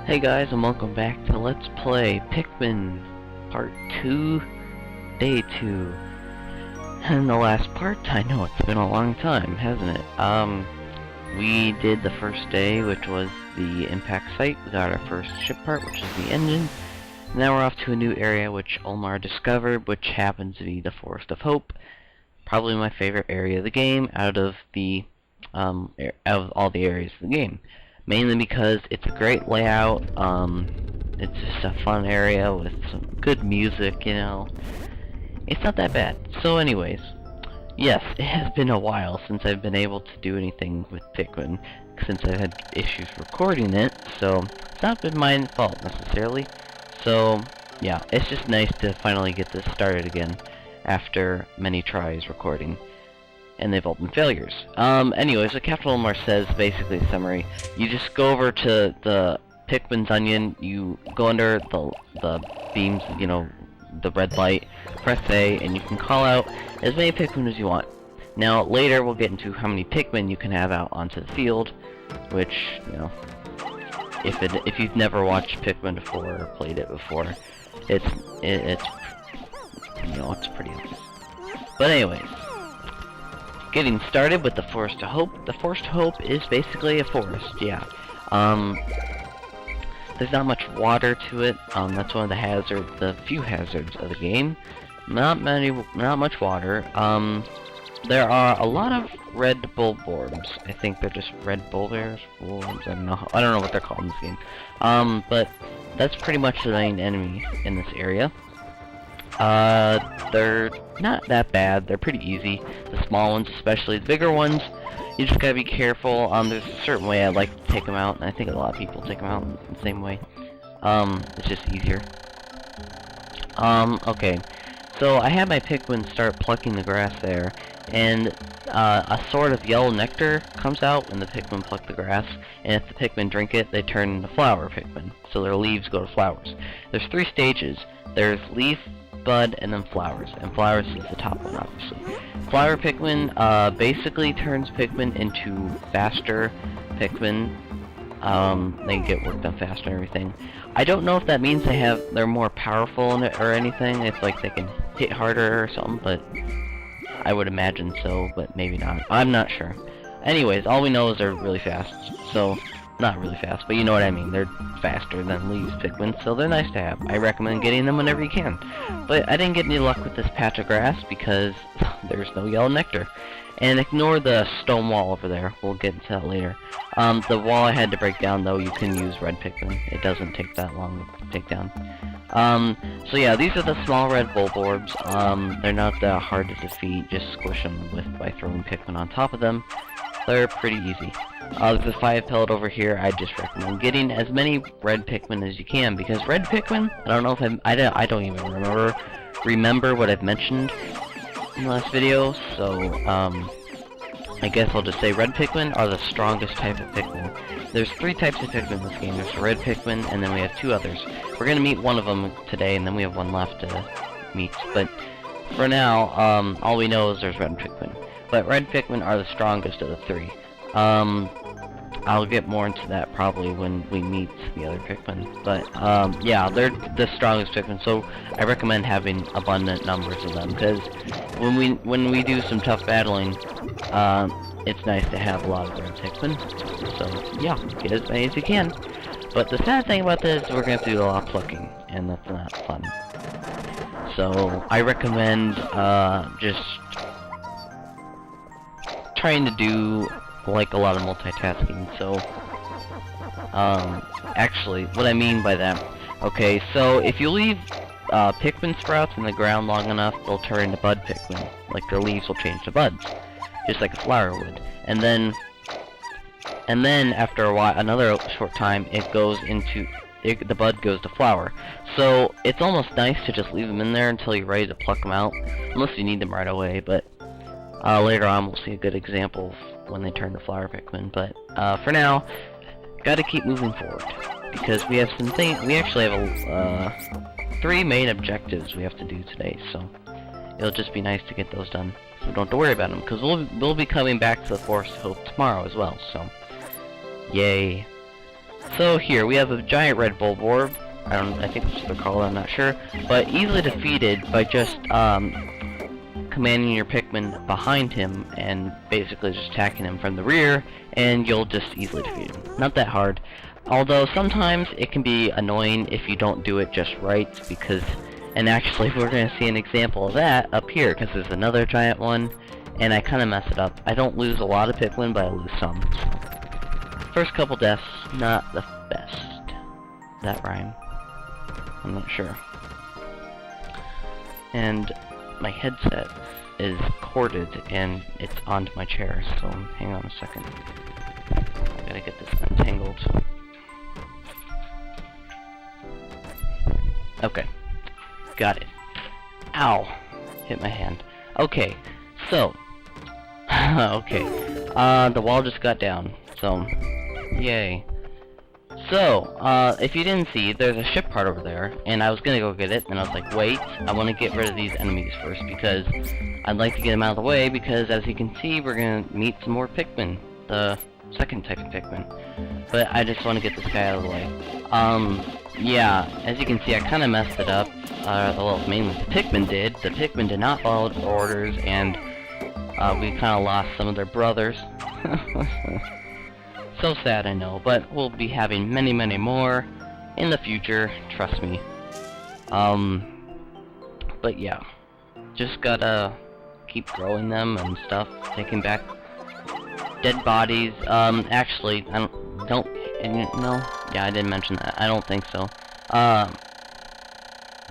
Hey guys, and welcome back to Let's Play Pikmin Part 2, Day 2. And the last part, I know it's been a long time, hasn't it? We did the first day, which was the impact site. We got our first ship part, which is the engine. Now we're off to a new area, which Olmar discovered, which happens to be the Forest of Hope. Probably my favorite area of the game, out of all the areas of the game. Mainly because it's a great layout, it's just a fun area with some good music, you know. It's not that bad. So anyways, yes, it has been a while since I've been able to do anything with Pikmin, since I've had issues recording it, so it's not been my fault necessarily. So, yeah, it's just nice to finally get this started again, after many tries recording. And they've all been failures. Anyways, what Captain Olmar says, basically the summary, you just go over to the Pikmin's onion, you go under the beams, you know, the red light, press A, and you can call out as many Pikmin as you want. Now, later we'll get into how many Pikmin you can have out onto the field, which, you know, if you've never watched Pikmin before or played it before, it's you know, it's pretty obvious. But anyways, getting started with the Forest of Hope. The Forest of Hope is basically a forest, yeah. There's not much water to it. That's one of the few hazards of the game. Not much water. There are a lot of red bulborbs. I think they're just red bulborbs. I don't know what they're called in this game. But that's pretty much the main enemy in this area. They're not that bad. They're pretty easy. The small ones, especially. The bigger ones, you just gotta be careful. There's a certain way I like to take them out, and I think a lot of people take them out in the same way. It's just easier. Okay. So I had my Pikmin start plucking the grass there, and a sort of yellow nectar comes out when the Pikmin pluck the grass, and if the Pikmin drink it, they turn into flower Pikmin. So their leaves go to flowers. There's 3 stages. There's leaf, bud, and then flowers, and flowers is the top one, obviously. Flower Pikmin basically turns Pikmin into faster Pikmin. They get work done faster and everything. I don't know if that means they're more powerful in it or anything. It's like they can hit harder or something, but I would imagine so, but maybe not. I'm not sure. Anyways, all we know is they're really fast. So, not really fast, but you know what I mean. They're faster than leaves Pikmin, so they're nice to have. I recommend getting them whenever you can. But I didn't get any luck with this patch of grass because there's no yellow nectar. And ignore the stone wall over there. We'll get into that later. The wall I had to break down, though, you can use red Pikmin. It doesn't take that long to take down. So yeah, these are the small red bulborbs. They're not that hard to defeat. Just squish them by throwing Pikmin on top of them. They're pretty easy. There's a 5 pellet over here. I just recommend getting as many red Pikmin as you can, because red Pikmin, I don't know if I don't even remember what I've mentioned in the last video, so I guess I'll just say red Pikmin are the strongest type of Pikmin. There's 3 types of Pikmin in this game. There's red Pikmin, and then we have 2 others. We're gonna meet one of them today, and then we have one left to meet, but for now, all we know is there's red Pikmin. But red Pikmin are the strongest of the 3. I'll get more into that probably when we meet the other Pikmin. But, yeah, they're the strongest Pikmin, so I recommend having abundant numbers of them, because when we do some tough battling, it's nice to have a lot of red Pikmin. So, yeah, get as many as you can. But the sad thing about this is we're going to have to do a lot of plucking, and that's not fun. So, I recommend, just trying to do like a lot of multitasking. So actually what I mean by that, okay, so if you leave Pikmin sprouts in the ground long enough, they'll turn into bud Pikmin. Like their leaves will change to buds, just like a flower would. And then after a while, another short time, the bud goes to flower. So it's almost nice to just leave them in there until you're ready to pluck them out, unless you need them right away. But later on we'll see a good example of when they turn to flower Pikmin, but for now, gotta keep moving forward, because we have some things. We actually have 3 main objectives we have to do today, so it'll just be nice to get those done, so we don't have to worry about them, because we'll be coming back to the Forest of Hope tomorrow as well, so yay. So here, we have a giant red bulborb. I think that's what they're called, I'm not sure. But easily defeated by just, commanding your Pikmin behind him and basically just attacking him from the rear, and you'll just easily defeat him. Not that hard. Although sometimes it can be annoying if you don't do it just right, because, and actually we're going to see an example of that up here, because there's another giant one, and I kind of mess it up. I don't lose a lot of Pikmin, but I lose some. First couple deaths, not the best. That rhyme? I'm not sure. And my headset is corded and it's onto my chair, so hang on a second. I gotta get this untangled. Okay. Got it. Ow! Hit my hand. Okay, so okay. The wall just got down, so yay. So, if you didn't see, there's a ship part over there, and I was gonna go get it, and I was like, wait, I want to get rid of these enemies first, because I'd like to get them out of the way, because as you can see, we're gonna meet some more Pikmin, the second type of Pikmin. But I just want to get this guy out of the way. Yeah, as you can see, I kind of messed it up. Well, mainly the Pikmin did. The Pikmin did not follow the orders, and we kind of lost some of their brothers. So sad, I know, but we'll be having many, many more in the future, trust me. But yeah, just gotta keep growing them and stuff, taking back dead bodies. Actually, no, yeah, I didn't mention that, I don't think so.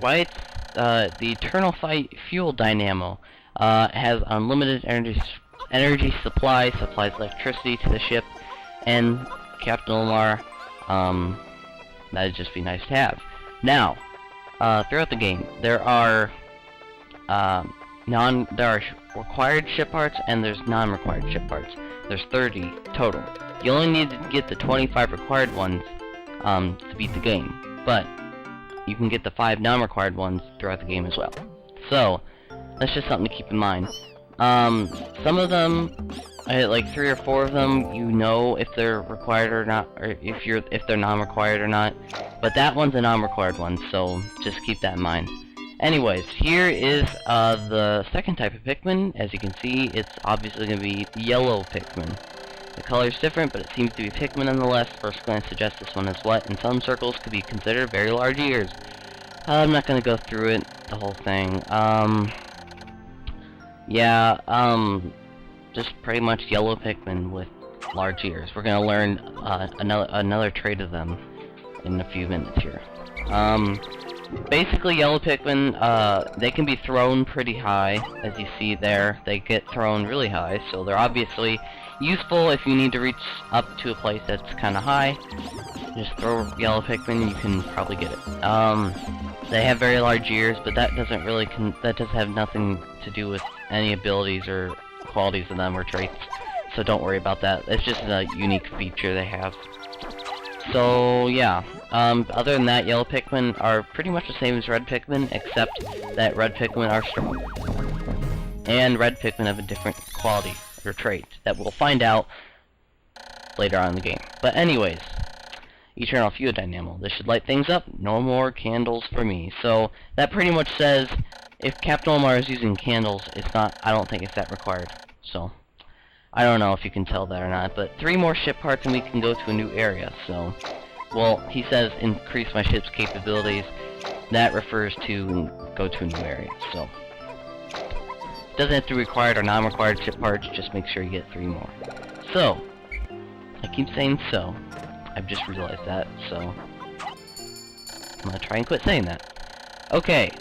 Why the Eternal Fight Fuel Dynamo, has unlimited energy supply, supplies electricity to the ship, and Captain Omar, that'd just be nice to have. Now, throughout the game, there are required ship parts and there's non-required ship parts. There's 30 total. You only need to get the 25 required ones to beat the game, but you can get the 5 non-required ones throughout the game as well. So that's just something to keep in mind. Some of them, like 3 or 4 of them, you know if they're required or not, or if they're non-required or not. But that one's a non-required one, so just keep that in mind. Anyways, here is the second type of Pikmin. As you can see, it's obviously going to be yellow Pikmin. The color's different, but it seems to be Pikmin nonetheless. First glance suggests this one is what, in some circles, could be considered very large ears. I'm not going to go through it, the whole thing. Yeah, just pretty much yellow Pikmin with large ears. We're gonna learn another trait of them in a few minutes here. Basically, yellow Pikmin, they can be thrown pretty high, as you see there. They get thrown really high, so they're obviously useful if you need to reach up to a place that's kind of high. Just throw yellow Pikmin, you can probably get it. They have very large ears, but that doesn't really that does have nothing to do with any abilities or qualities of them or traits, so don't worry about that. It's just a unique feature they have. So yeah, other than that, yellow Pikmin are pretty much the same as red Pikmin, except that red Pikmin are strong, and red Pikmin have a different quality or trait that we'll find out later on in the game. But anyways, Eternal Fuel Dynamo. This should light things up. No more candles for me. So that pretty much says if Captain Omar is using candles, it's not. I don't think it's that required. So I don't know if you can tell that or not. But 3 more ship parts and we can go to a new area. So, well, he says increase my ship's capabilities. That refers to go to a new area. So it doesn't have to be required or non-required ship parts. Just make sure you get 3 more. So I keep saying so. I've just realized that, so I'm gonna try and quit saying that. Okay,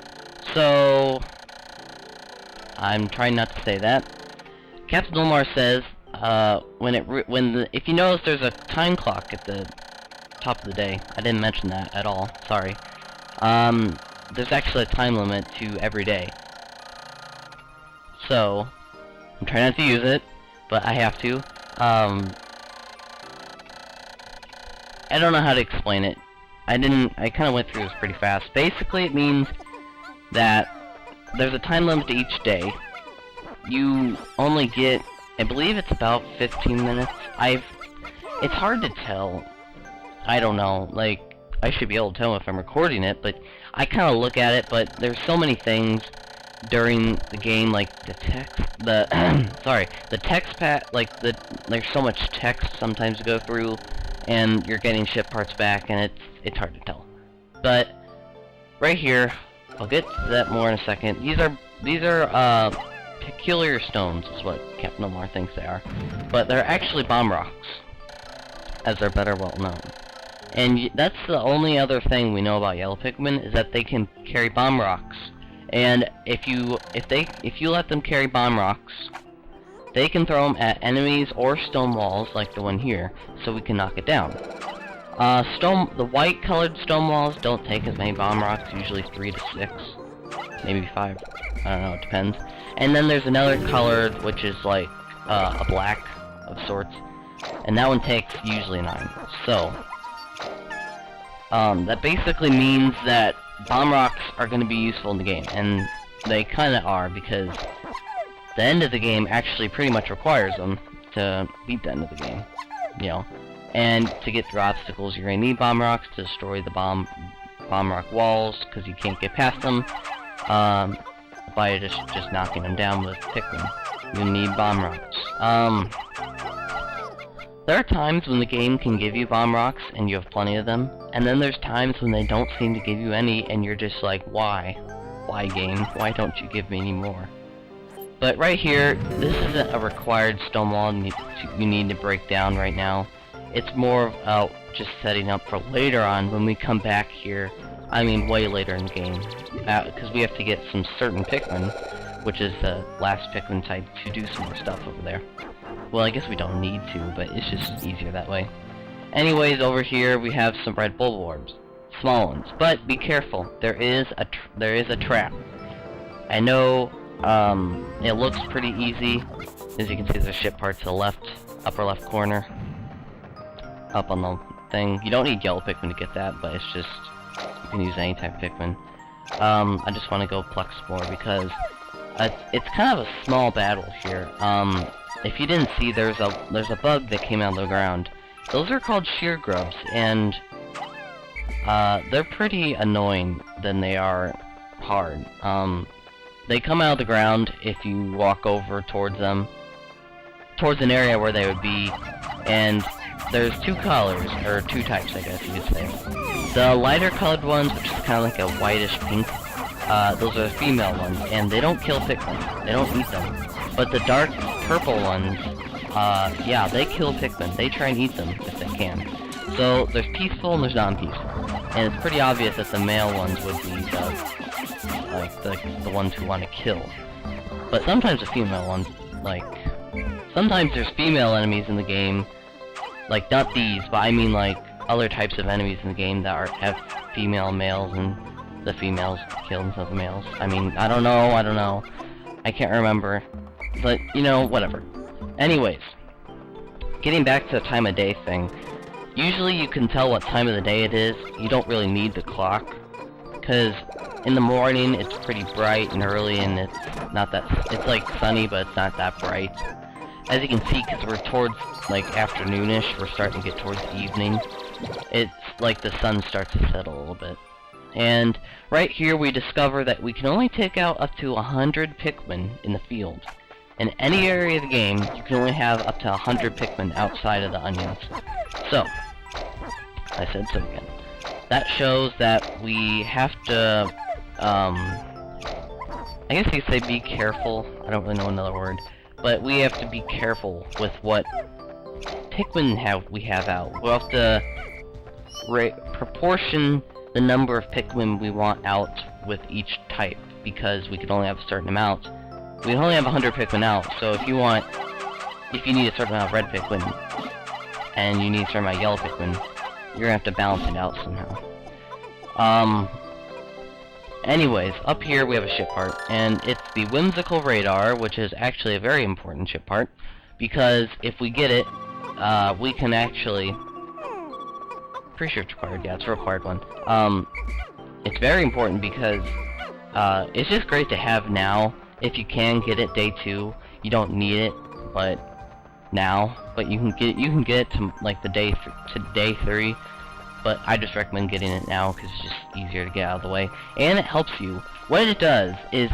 so I'm trying not to say that. Captain Omar says, if you notice, there's a time clock at the top of the day. I didn't mention that at all. Sorry. There's actually a time limit to every day. So I'm trying not to use it, but I have to. I don't know how to explain it. I kind of went through this pretty fast. Basically, it means that there's a time limit to each day. You only get, I believe it's about 15 minutes. It's hard to tell. I don't know, like, I should be able to tell if I'm recording it, but I kind of look at it, but there's so many things during the game, like the text, sorry, the text there's so much text sometimes to go through, and you're getting ship parts back, and it's hard to tell. But right here, I'll get to that more in a second. These are peculiar stones, is what Captain Omar thinks they are, but they're actually bomb rocks, as they're better well known. And that's the only other thing we know about yellow Pikmin, is that they can carry bomb rocks. And if you let them carry bomb rocks, they can throw them at enemies or stone walls, like the one here, so we can knock it down. The white-colored stone walls don't take as many bomb rocks, usually 3 to 6, maybe 5. I don't know, it depends. And then there's another colored, which is like a black of sorts, and that one takes usually 9. So that basically means that bomb rocks are going to be useful in the game, and they kind of are, because the end of the game actually pretty much requires them to beat the end of the game, you know. And to get through obstacles, you're going to need bomb rocks to destroy the bomb rock walls, because you can't get past them by just knocking them down with Pikmin. You need bomb rocks. There are times when the game can give you bomb rocks, and you have plenty of them, and then there's times when they don't seem to give you any, and you're just like, why? Why, game? Why don't you give me any more? But right here, this isn't a required stone wall you need to break down right now. It's more of just setting up for later on when we come back here. I mean, way later in the game. Because we have to get some certain Pikmin, which is the last Pikmin type, to do some more stuff over there. Well, I guess we don't need to, but it's just easier that way. Anyways, over here we have some red bulborbs. Small ones. But be careful. There is a trap. I know it looks pretty easy. As you can see, there's a ship part to the left, upper left corner. Up on the thing. You don't need yellow Pikmin to get that, but it's just, you can use any type of Pikmin. I just want to go pluck some more because it's kind of a small battle here. If you didn't see, there's a bug that came out of the ground. Those are called shear grubs, and they're pretty annoying than they are hard. They come out of the ground if you walk over towards them, towards an area where they would be, and there's two colors, or two types, I guess you could say. The lighter colored ones, which is kind of like a whitish pink, those are the female ones, and they don't kill Pikmin. They don't eat them. But the dark purple ones, yeah, they kill Pikmin. They try and eat them if they can. So there's peaceful and there's non-peaceful. And it's pretty obvious that the male ones would be the ones who want to kill. But sometimes the female ones, sometimes there's female enemies in the game, like, not these, but I mean, like, other types of enemies in the game that have female and males, and the females kill themselves the males. I mean, I don't know. I can't remember. But, you know, whatever. Anyways, getting back to the time of day thing, usually you can tell what time of the day it is. You don't really need the clock, because in the morning it's pretty bright and early, and it's like sunny, but it's not that bright. As you can see, because we're towards, like, afternoonish, we're starting to get towards the evening. It's like the sun starts to settle a little bit. And right here we discover that we can only take out up to 100 Pikmin in the field. In any area of the game, you can only have up to 100 Pikmin outside of the onions. So, I said so again. That shows that we have to, I guess you could say be careful. I don't really know another word. But we have to be careful with what Pikmin we have out. We'll have to proportion the number of Pikmin we want out with each type, because we can only have a certain amount. We can only have 100 Pikmin out, so if you need a certain amount of red Pikmin, and you need a certain amount of yellow Pikmin, you're gonna have to balance it out somehow. Anyways, up here we have a ship part, and it's the Whimsical Radar, which is actually a very important ship part, because if we get it, we can actually... Pretty sure it's required, yeah, it's a required one. It's very important because, it's just great to have now. If you can get it day 2, you don't need it, but now, but you can get it to, like, day 3, but I just recommend getting it now because it's just easier to get out of the way, and it helps you. What it does is,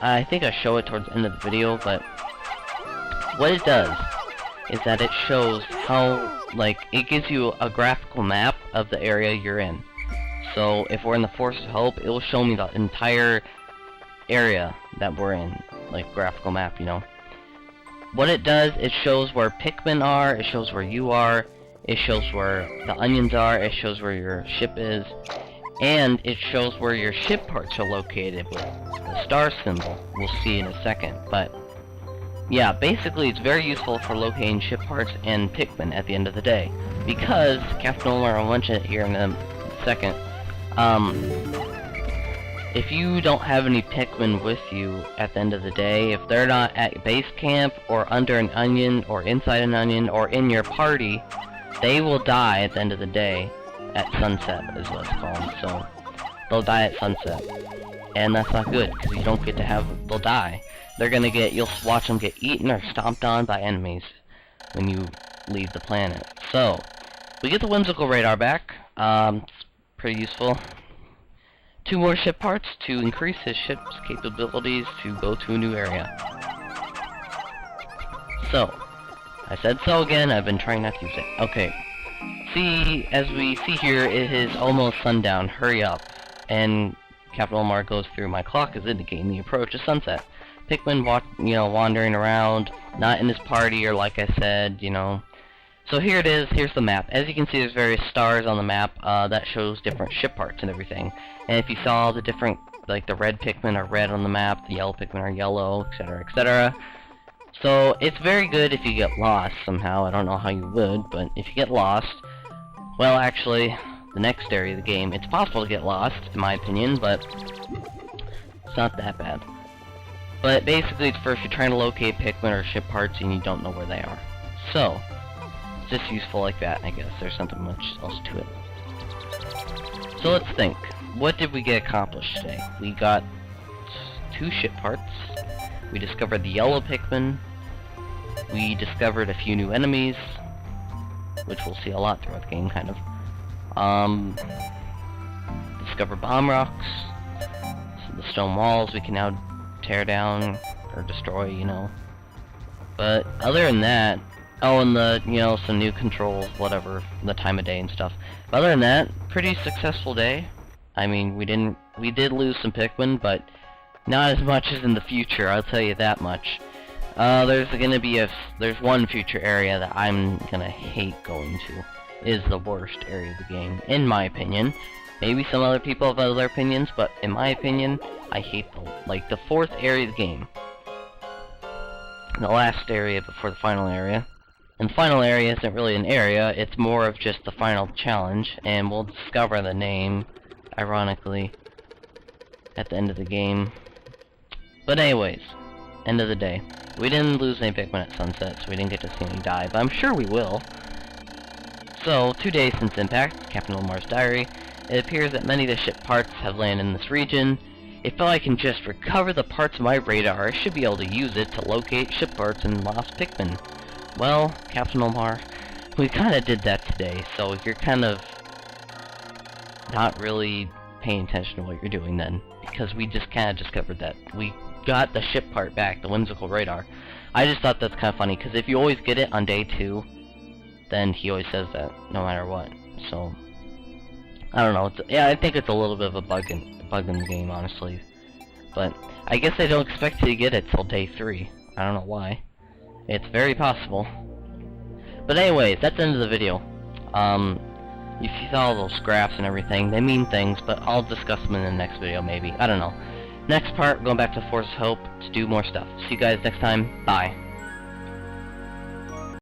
I think I show it towards the end of the video, but what it does is that it shows how, like, it gives you a graphical map of the area you're in. So if we're in the Forest of Hope, it will show me the entire area that we're in, like graphical map, you know. What it does, it shows where Pikmin are, it shows where you are, it shows where the onions are, it shows where your ship is, and it shows where your ship parts are located with the star symbol. We'll see in a second, but yeah, basically it's very useful for locating ship parts and Pikmin at the end of the day, because, Captain Omar, I'll mention it here in a second, if you don't have any Pikmin with you at the end of the day, if they're not at base camp, or under an onion, or inside an onion, or in your party, they will die at the end of the day, at sunset is what it's called, so they'll die at sunset. And that's not good, because you don't get to have, they'll die. They're gonna get, you'll watch them get eaten or stomped on by enemies when you leave the planet. So, we get the whimsical radar back, it's pretty useful. 2 more ship parts to increase his ship's capabilities to go to a new area. So, I said so again, I've been trying not to use it. Okay, see, as we see here, it is almost sundown, hurry up. And Captain Omar goes through, my clock is indicating the approach of sunset. Pikmin, wandering around, not in his party, or like I said, you know. So here it is, here's the map. As you can see, there's various stars on the map, that shows different ship parts and everything. And if you saw the different, like the red Pikmin are red on the map, the yellow Pikmin are yellow, etc, etc. So, it's very good if you get lost somehow. I don't know how you would, but if you get lost, well, actually, the next area of the game, it's possible to get lost, in my opinion, but it's not that bad. But basically, it's first you're trying to locate Pikmin or ship parts and you don't know where they are. So, it's just useful like that, I guess. There's something much else to it. So let's think. What did we get accomplished today? We got 2 ship parts. We discovered the yellow Pikmin. We discovered a few new enemies, which we'll see a lot throughout the game, kind of. Discovered bomb rocks. So the stone walls we can now tear down or destroy, you know. But other than that, oh, and the, you know, some new controls, whatever, the time of day and stuff. But other than that, pretty successful day. I mean, we did lose some Pikmin, but not as much as in the future, I'll tell you that much. There's one future area that I'm gonna hate going to. It is the worst area of the game, in my opinion. Maybe some other people have other opinions, but in my opinion, I hate the 4th area of the game. The last area before the final area. And the final area isn't really an area, it's more of just the final challenge, and we'll discover the name, ironically, at the end of the game. But anyways, end of the day. We didn't lose any Pikmin at sunset, so we didn't get to see any die, but I'm sure we will. So, 2 days since impact, Captain Omar's diary, it appears that many of the ship parts have landed in this region. If I can just recover the parts of my radar, I should be able to use it to locate ship parts and lost Pikmin. Well, Captain Omar, we kinda did that today, so you're kind of not really paying attention to what you're doing then, because we just kinda discovered that. We got the ship part back, the whimsical radar. I just thought that's kinda funny, because if you always get it on day 2, then he always says that, no matter what, so I don't know, yeah, I think it's a little bit of a bug in the game, honestly. But I guess I don't expect you to get it till day 3. I don't know why. It's very possible. But anyways, that's the end of the video. If you saw all those graphs and everything, they mean things, but I'll discuss them in the next video, maybe. I don't know. Next part, going back to Force of Hope to do more stuff. See you guys next time. Bye.